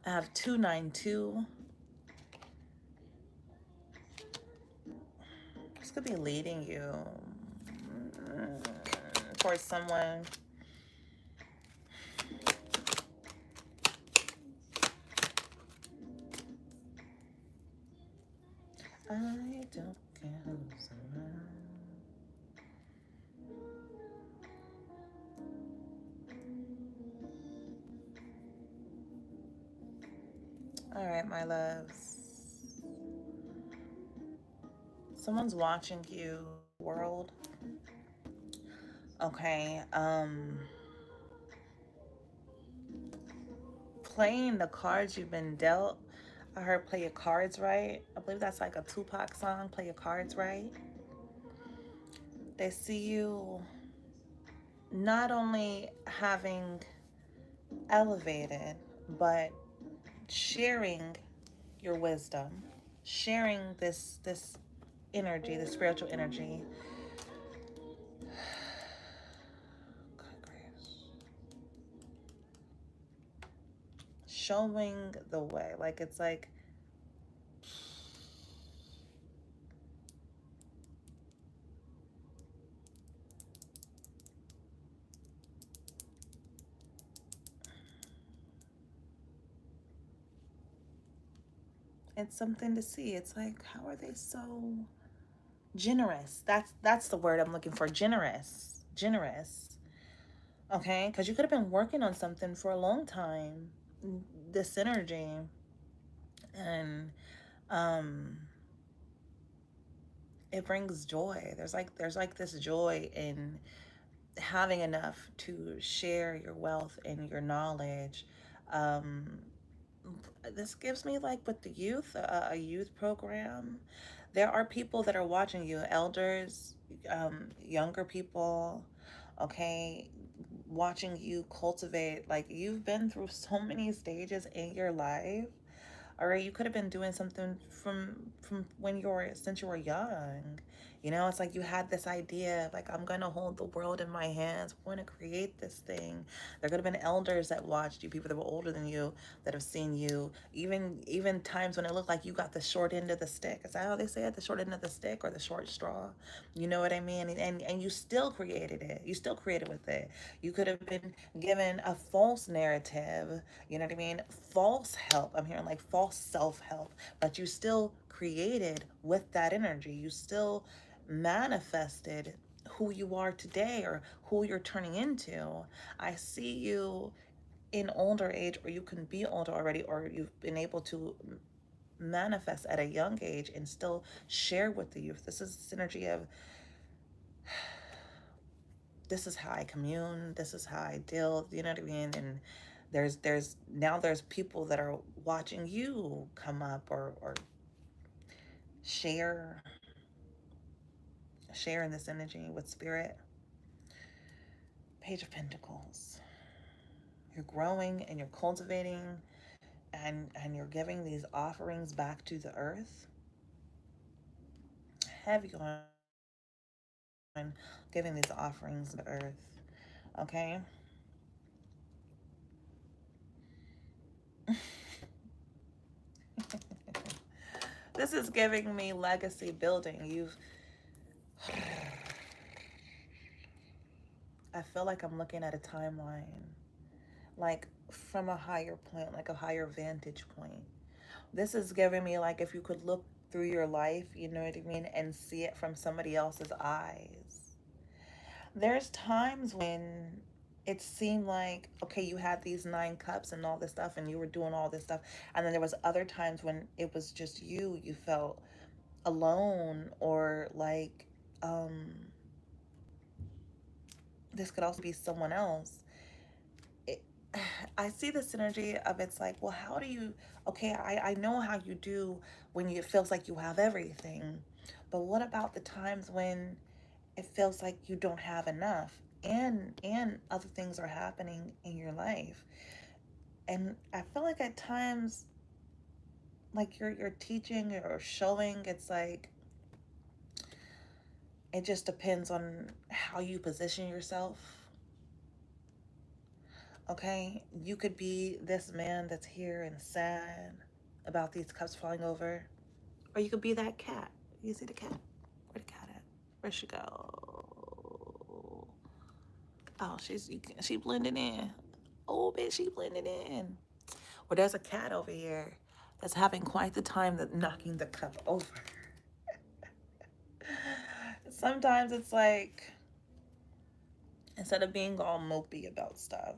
I have 292. This could be leading you towards someone. I don't care who's around. All right, my loves. Someone's watching you, world. Okay, playing the cards you've been dealt. I heard play your cards right. I believe that's like a Tupac song, play your cards right. They see you not only having elevated, but sharing your wisdom, sharing this energy, the spiritual energy. Showing the way. Like it's like it's something to see. It's like, how are they so generous? That's the word I'm looking for. Generous. Generous. Okay? Because you could have been working on something for a long time. This energy. And it brings joy. There's like this joy in having enough to share your wealth and your knowledge. Um, this gives me like with the youth, a youth program. There are people that are watching you, elders, younger people, okay, watching you cultivate. Like you've been through so many stages in your life. All right, you could have been doing something from when you were since you were young. You know, it's like you had this idea, like I'm gonna hold the world in my hands. I'm gonna create this thing. There could have been elders that watched you, people that were older than you that have seen you. Even times when it looked like you got the short end of the stick. Is that how they say it? The short end of the stick or the short straw? You know what I mean? And you still created it. You still created with it. You could have been given a false narrative, you know what I mean? False help. I'm hearing like false self-help, but you still created with that energy. You still manifested who you are today or who you're turning into. I see you in older age, or you can be older already, or you've been able to manifest at a young age and still share with the youth. This is the synergy of this is how I commune, this is how I deal, you know what I mean? And there's people that are watching you come up or share share in this energy with spirit. Page of Pentacles. You're growing and you're cultivating and you're giving these offerings back to the earth. Heavy on giving these offerings to the earth. Okay? This is giving me legacy building. I feel like I'm looking at a timeline, like from a higher point, like a higher vantage point. This is giving me like if you could look through your life, you know what I mean, and see it from somebody else's eyes. There's times when it seemed like, okay, you had these 9 cups and all this stuff and you were doing all this stuff, and then there was other times when it was just you felt alone, or like, um this could also be someone else. it, I see the synergy of, it's like, well, how do you, okay, I know how you do when you, it feels like you have everything, but what about the times when it feels like you don't have enough, and other things are happening in your life? And I feel like at times, like you're teaching or showing, it's like, it just depends on how you position yourself. Okay, you could be this man that's here and sad about these cups falling over, or you could be that cat. You see the cat? Where the cat at? Where'd she go? Oh, she blended in. Oh, bitch, she blended in. Well, there's a cat over here that's having quite the time that knocking the cup over. Sometimes it's like, instead of being all mopey about stuff,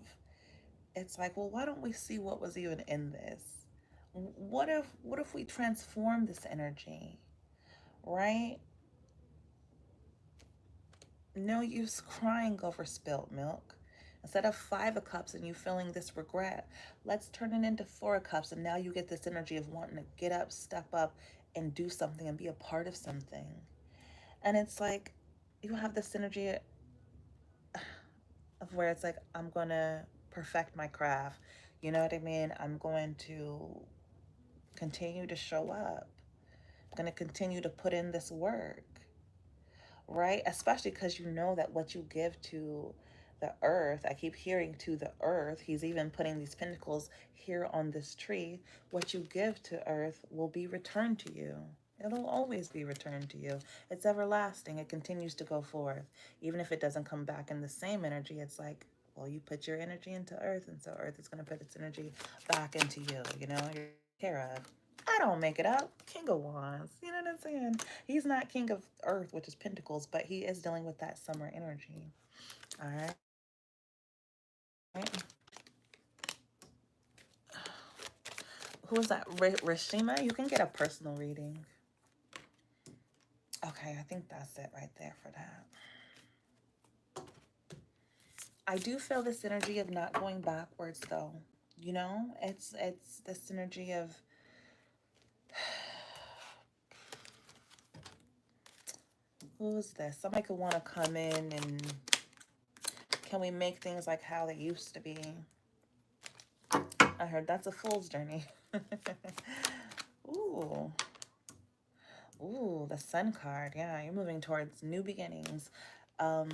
it's like, well, why don't we see what was even in this? What if we transform this energy, right? No use crying over spilt milk. Instead of 5 of cups and you feeling this regret, let's turn it into 4 of cups, and now you get this energy of wanting to get up, step up, and do something and be a part of something. And it's like, you have this energy of where it's like, I'm gonna perfect my craft. You know what I mean? I'm going to continue to show up. I'm going to continue to put in this work, right? Especially because you know that what you give to the earth, I keep hearing to the earth, he's even putting these pinnacles here on this tree. What you give to earth will be returned to you. It'll always be returned to you. It's everlasting. It continues to go forth. Even if it doesn't come back in the same energy, it's like, well, you put your energy into earth, and so earth is going to put its energy back into you. You're care of. I don't make it up. King of Wands. You know what I'm saying? He's not King of Earth, which is Pentacles, but he is dealing with that summer energy. All right. Who is that? Rishima? You can get a personal reading. Okay, I think that's it right there for that. I do feel this energy of not going backwards, though. It's this energy of, who is this? Somebody could want to come in and, can we make things like how they used to be? I heard that's a fool's journey. Ooh. Ooh, the Sun card. Yeah, you're moving towards new beginnings. Um,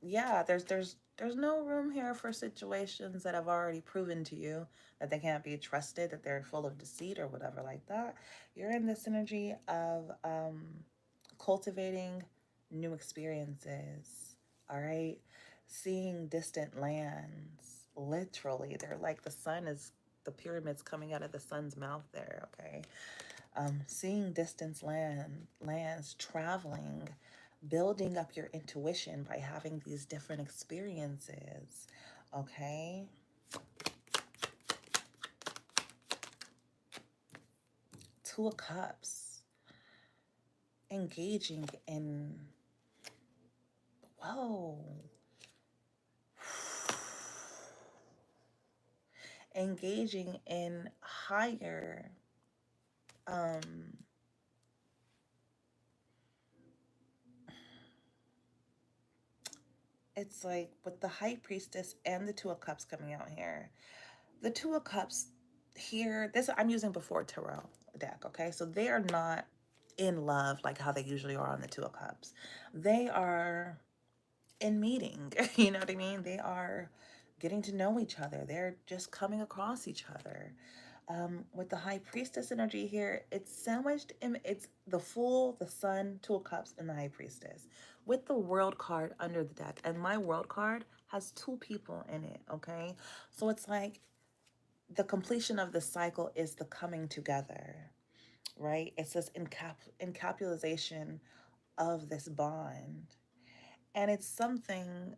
yeah, there's no room here for situations that have already proven to you that they can't be trusted, that they're full of deceit or whatever like that. You're in this energy of cultivating new experiences. All right, seeing distant lands. Literally, they're like, the pyramids coming out of the sun's mouth there. Okay, seeing distance lands, traveling, building up your intuition by having these different experiences. Okay. 2 of Cups. Engaging in, whoa. Engaging in higher, um, it's like with the High Priestess and the 2 of Cups coming out here. The 2 of Cups here, this I'm using before tarot deck, okay? So they are not in love like how they usually are on the 2 of Cups. They are in meeting, you know what I mean? They are getting to know each other. They're just coming across each other. With the High Priestess energy here, it's sandwiched in, it's the Fool, the Sun, 2 of Cups, and the High Priestess. With the World card under the deck. And my World card has 2 people in it, okay? So it's like, the completion of the cycle is the coming together, right? It's this encapsulation of this bond. And it's something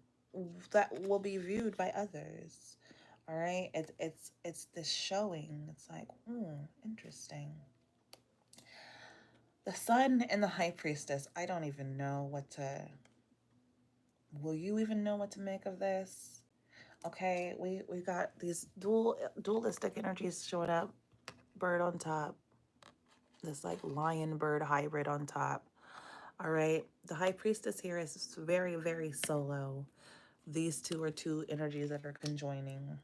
that will be viewed by others. All right, it's this showing. It's like, interesting. The sun and the high priestess. I don't even know what to. Will you even know what to make of this? Okay, we got these dualistic energies showing up. Bird on top. This like lion bird hybrid on top. All right, the high priestess here is very, very solo. These two are two energies that are conjoining.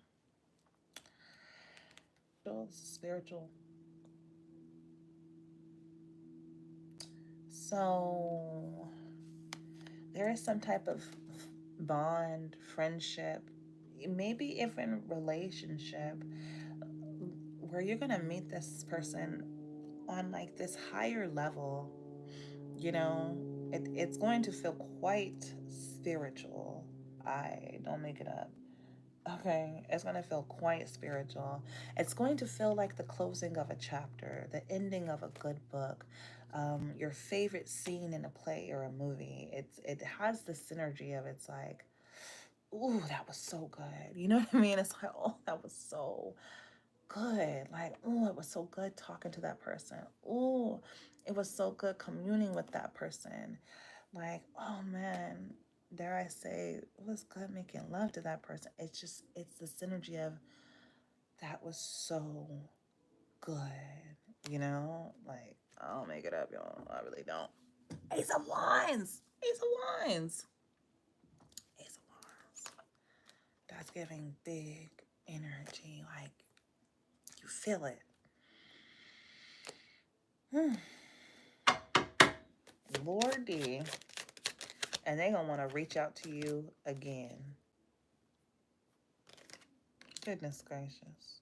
Spiritual. So there is some type of bond, friendship, maybe even relationship where you're gonna meet this person on like this higher level. You know, it's going to feel quite spiritual. I don't make it up. Okay, it's going to feel quite spiritual. It's going to feel like the closing of a chapter, the ending of a good book, your favorite scene in a play or a movie. It has the synergy of it's like, ooh, that was so good. You know what I mean? It's like, oh, that was so good. Like, oh, it was so good talking to that person. Oh, it was so good communing with that person. Like, oh man, dare I say, it was good making love to that person. It's the synergy of that was so good, you know? Like, I don't make it up, y'all. I really don't. Ace of Wands! Ace of Wands! Ace of Wands. That's giving big energy. Like, you feel it. Lordy. And they gonna want to reach out to you again. Goodness gracious.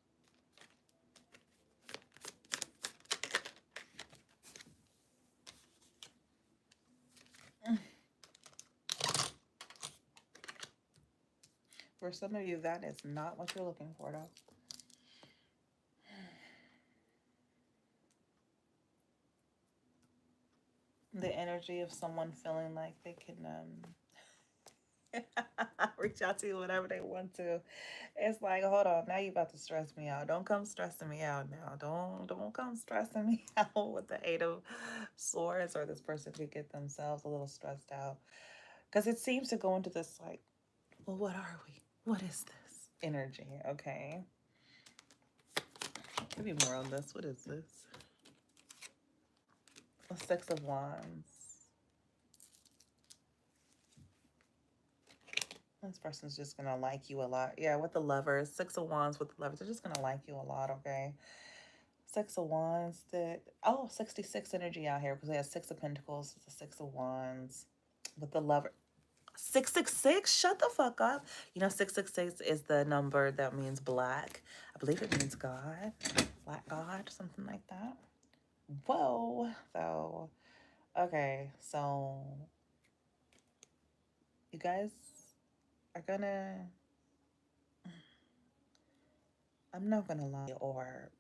For some of you, that is not what you're looking for, though. The energy of someone feeling like they can reach out to you whenever they want to. It's like, hold on, now you about to stress me out. Don't come stressing me out now. Don't come stressing me out with the Eight of Swords, or this person could get themselves a little stressed out. Because it seems to go into this like, well, what are we? What is this energy? Okay. Give me more on this. What is this? The Six of Wands. This person's just gonna like you a lot. Yeah, with the Lovers. Six of Wands with the Lovers. They're just gonna like you a lot, okay? Six of Wands. 66 energy out here because they have Six of Pentacles. It's the Six of Wands with the Lover. 666? Shut the fuck up. You know, 666 is the number that means black. I believe it means God. Black God, something like that. Whoa. So, okay. So, you guys are gonna, I'm not gonna lie, or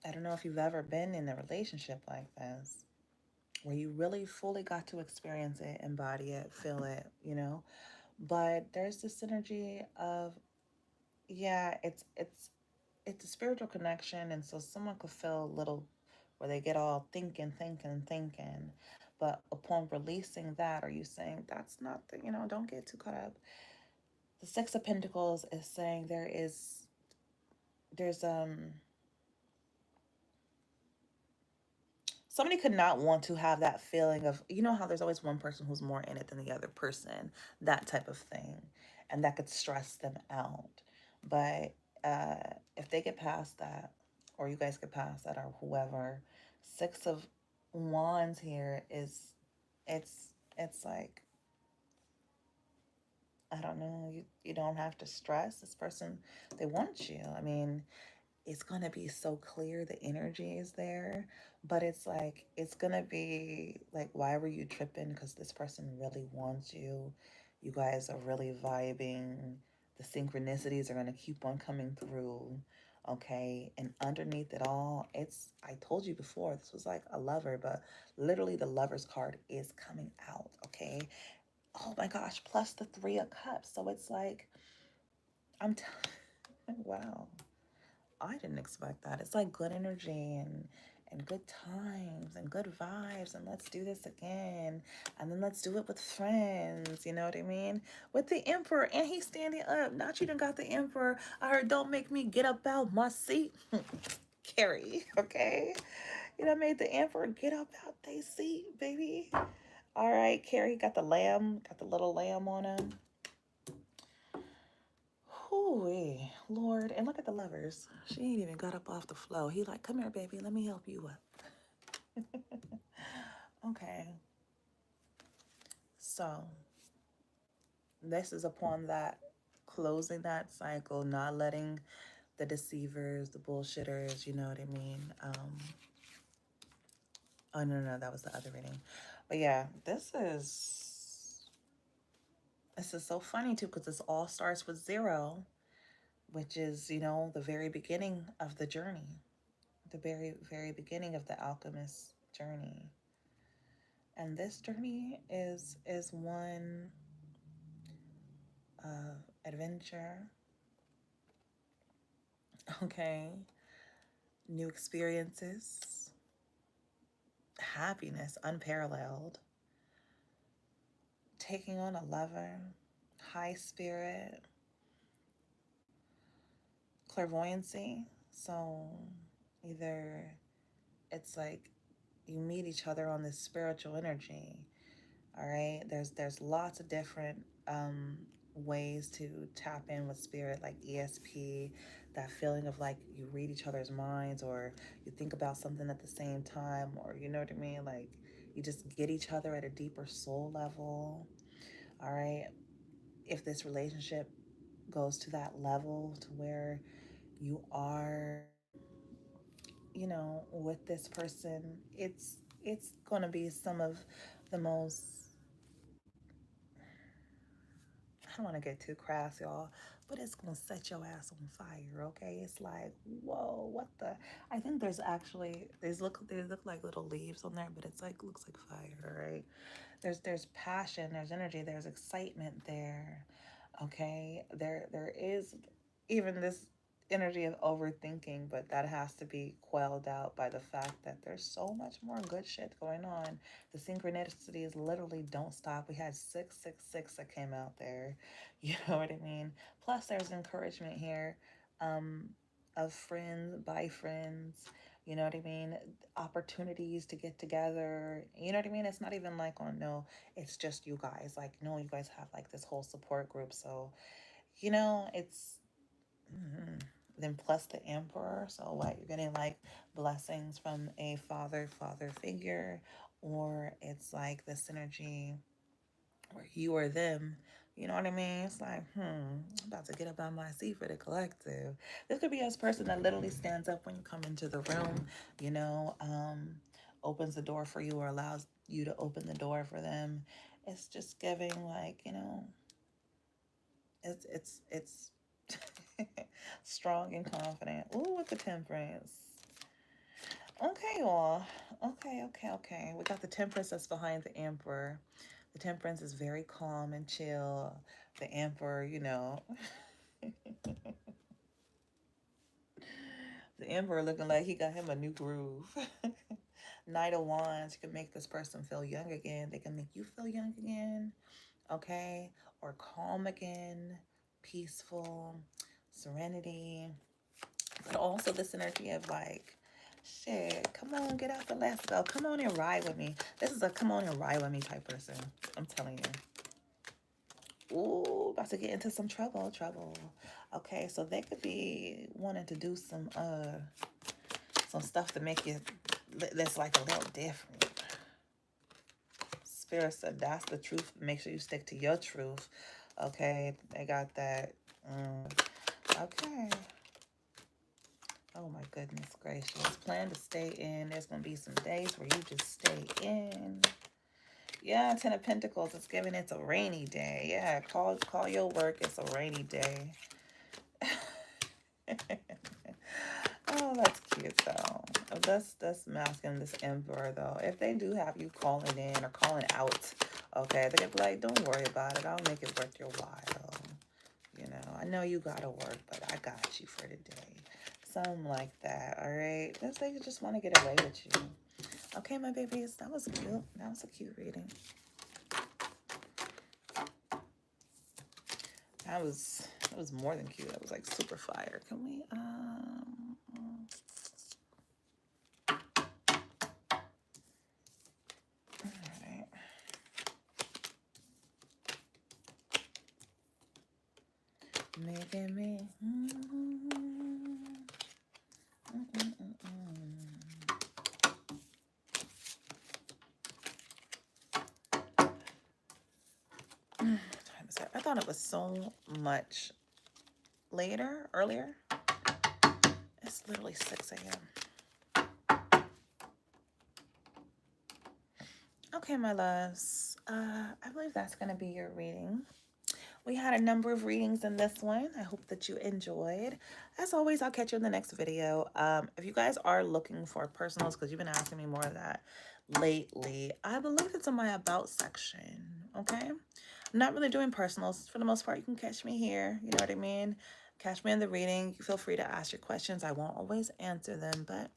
I don't know if you've ever been in a relationship like this where you really fully got to experience it, embody it, feel it, you know? But there's this synergy of, yeah, it's a spiritual connection, and so someone could feel a little where they get all thinking. But upon releasing that, are you saying that's not the, don't get too caught up. The Six of Pentacles is saying there's somebody could not want to have that feeling of, how there's always one person who's more in it than the other person, that type of thing, and that could stress them out. But if they get past that, or you guys get past that, or whoever, Six of Wands here is, it's like, I don't know, you don't have to stress this person. They want you. I mean, it's going to be so clear, the energy is there, but it's like, it's going to be like, why were you tripping? Because this person really wants you. You guys are really vibing. The synchronicities are going to keep on coming through. Okay. And underneath it all, I told you before, this was like a lover, but literally the Lover's card is coming out. Okay. Oh my gosh, plus the Three of Cups. So it's like, I'm, wow. I didn't expect that. It's like good energy and good times and good vibes and let's do this again. And then let's do it with friends. You know what I mean? With the Emperor and he's standing up. Not you done got the Emperor. I heard don't make me get up out my seat. Carrie, okay? You know, made the Emperor get up out they seat, baby. All right, Carrie got the lamb, got the little lamb on him. Hooey, Lord, and look at the lovers. She ain't even got up off the floor. He like, come here, baby, let me help you up. Okay, so this is upon that, closing that cycle, not letting the deceivers, the bullshitters, you know what I mean? Oh, no, that was the other reading. But yeah, this is so funny too, because this all starts with 0, which is, you know, the very beginning of the journey, the very, very beginning of the alchemist's journey. And this journey is one of adventure, okay, new experiences, happiness unparalleled, taking on a lover, high spirit, clairvoyancy. So either it's like you meet each other on this spiritual energy. All right, there's lots of different ways to tap in with spirit, like ESP, that feeling of like you read each other's minds, or you think about something at the same time, or you know what I mean, like you just get each other at a deeper soul level. All right, if this relationship goes to that level to where you are, you know, with this person, it's going to be some of the most, I don't want to get too crass, y'all, but it's going to set your ass on fire, okay? It's like, whoa, what the? I think there's actually, they look like little leaves on there, but it's like, looks like fire, right? There's passion, there's energy, there's excitement there, okay? There is even this energy of overthinking, but that has to be quelled out by the fact that there's so much more good shit going on. The synchronicities literally don't stop. We had 666 that came out there. You know what I mean? Plus there's encouragement here, um, of friends by friends. You know what I mean? Opportunities to get together. You know what I mean? It's not even like, oh no, it's just you guys. Like, no, you guys have like this whole support group. So, you know, it's then plus the Emperor. So what, you're getting like blessings from a father figure, or it's like the synergy where you or them, you know what I mean? It's like, I'm about to get up on my seat for the collective. This could be a person that literally stands up when you come into the room, you know, opens the door for you or allows you to open the door for them. It's just giving like, you know, it's strong and confident. Ooh, with the Temperance. Okay, y'all. Okay. We got the Temperance that's behind the Emperor. The Temperance is very calm and chill. The Emperor, you know, the Emperor looking like he got him a new groove. Knight of Wands, you can make this person feel young again. They can make you feel young again, okay? Or calm again, peaceful, serenity. But also this energy of like, shit, come on, get out the let's go. Come on and ride with me. This is a come on and ride with me type person. I'm telling you. Ooh, about to get into some trouble. Okay, so they could be wanting to do some stuff to make you that's like a little different. Spirit said that's the truth. Make sure you stick to your truth. Okay, they got that. Okay. Oh my goodness gracious. Plan to stay in. There's going to be some days where you just stay in. Yeah, Ten of Pentacles. It's giving it's a rainy day. Yeah, call your work. It's a rainy day. Oh, that's cute though. Oh, that's masculine, this emperor though. If they do have you calling in or calling out, okay, they could be like, don't worry about it. I'll make it worth your while. You know, I know you gotta work, but I got you for today. Something like that, all right? That's they just want to get away with you. Okay, my babies, that was cute. That was a cute reading. That was more than cute. That was like super fire. Can we all right. Making me What time is it? I thought it was so much earlier. It's literally 6 a.m. Okay, my loves. I believe that's going to be your reading. We had a number of readings in this one. I hope that you enjoyed. As always, I'll catch you in the next video. If you guys are looking for personals, because you've been asking me more of that lately, I believe it's in my about section, okay? I'm not really doing personals. For the most part, you can catch me here. You know what I mean? Catch me in the reading. You feel free to ask your questions. I won't always answer them, but